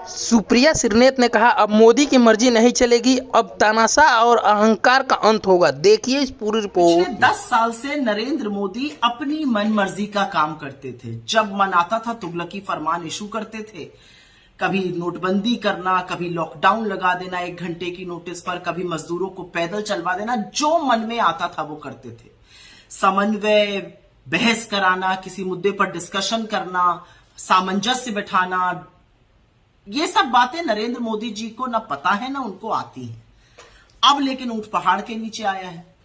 सुप्रिया श्रीनेत ने कहा अब मोदी की मर्जी नहीं चलेगी, अब तानाशाह और अहंकार का अंत होगा। देखिए इस पूरी रिपोर्ट। पिछले 10 साल से नरेंद्र मोदी अपनी मन मर्जी का काम करते थे। जब मन आता था तुगलकी फरमान इशू करते थे। कभी नोटबंदी करना, कभी लॉकडाउन लगा देना 1 घंटे की नोटिस पर, कभी मजदूरों को पैदल चलवा देना, जो मन में आता था वो करते थे। समन्वय, बहस कराना, किसी मुद्दे पर डिस्कशन करना, सामंजस्य बिठाना, ये सब बातें नरेंद्र मोदी जी को ना पता है ना उनको आती है। अब लेकिन ऊंट पहाड़ के नीचे आया है।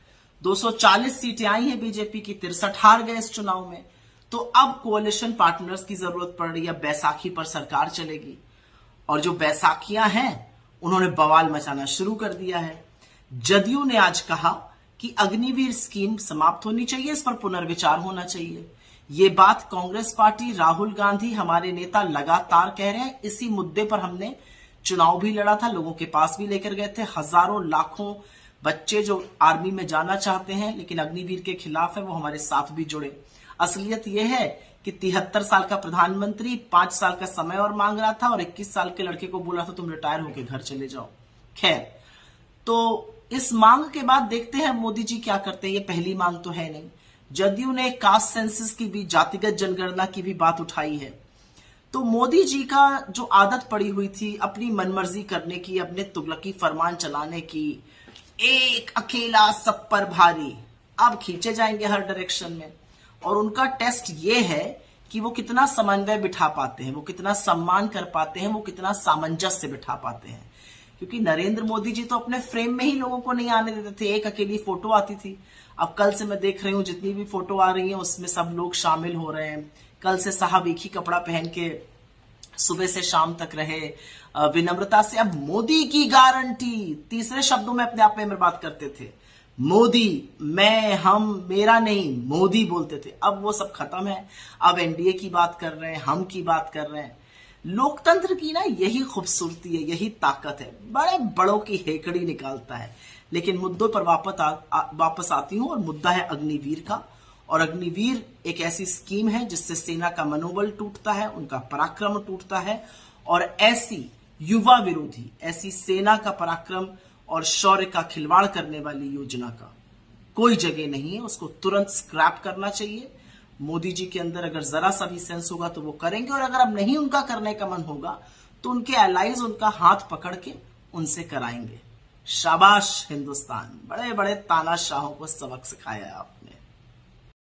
240 सीटें आई हैं बीजेपी की, 63 हार गए इस चुनाव में। तो अब कोalition पार्टनर्स की जरूरत पड़ रही है। बैसाखी पर सरकार चलेगी और जो बैसाखियां हैं उन्होंने बवाल मचाना शुरू कर दिया है। जदयू ने आज कहा कि अग्निवीर स्कीम समाप्त होनी चाहिए, इस पर पुनर्विचार होना चाहिए। ये बात कांग्रेस पार्टी, राहुल गांधी, हमारे नेता लगातार कह रहे हैं। इसी मुद्दे पर हमने चुनाव भी लड़ा था, लोगों के पास भी लेकर गए थे। हजारों लाखों बच्चे जो आर्मी में जाना चाहते हैं लेकिन अग्निवीर के खिलाफ है, वो हमारे साथ भी जुड़े। असलियत यह है कि 73 साल का प्रधानमंत्री 5 साल का समय और मांग रहा था और 21 साल के लड़के को बोला था तुम रिटायर होकर घर चले जाओ। खैर, तो इस मांग के बाद देखते हैं मोदी जी क्या करते हैं। ये पहली मांग तो है नहीं। जदयू ने कास्ट सेंसस की भी, जातिगत जनगणना की भी बात उठाई है। तो मोदी जी का जो आदत पड़ी हुई थी अपनी मनमर्जी करने की, अपने तुगलकी फरमान चलाने की, एक अकेला सब पर भारी, अब खींचे जाएंगे हर डायरेक्शन में। और उनका टेस्ट ये है कि वो कितना समन्वय बिठा पाते हैं, वो कितना सम्मान कर पाते हैं, वो कितना सामंजस्य बिठा पाते हैं। क्योंकि नरेंद्र मोदी जी तो अपने फ्रेम में ही लोगों को नहीं आने देते थे। एक अकेली फोटो आती थी। अब कल से मैं देख रही हूं जितनी भी फोटो आ रही है उसमें सब लोग शामिल हो रहे हैं। कल से साहब एक ही कपड़ा पहन के सुबह से शाम तक रहे, विनम्रता से। अब मोदी की गारंटी, तीसरे शब्दों में अपने आप में बात करते थे। मोदी, मैं, हम, मेरा नहीं, मोदी बोलते थे। अब वो सब खत्म है। अब एनडीए की बात कर रहे हैं, हम की बात कर रहे हैं। लोकतंत्र की ना यही खूबसूरती है, यही ताकत है। बड़े बड़ों की हेकड़ी निकालता है। लेकिन मुद्दों पर वापस आती हूं और मुद्दा है अग्निवीर का। और अग्निवीर एक ऐसी स्कीम है जिससे सेना का मनोबल टूटता है, उनका पराक्रम टूटता है। और ऐसी युवा विरोधी, ऐसी सेना का पराक्रम और शौर्य का खिलवाड़ करने वाली योजना का कोई जगह नहीं है। उसको तुरंत स्क्रैप करना चाहिए। मोदी जी के अंदर अगर जरा सा भी सेंस होगा तो वो करेंगे, और अगर अब नहीं उनका करने का मन होगा तो उनके एलाइज उनका हाथ पकड़ के उनसे कराएंगे। शाबाश हिंदुस्तान, बड़े बड़े तानाशाहों को सबक सिखाया आपने।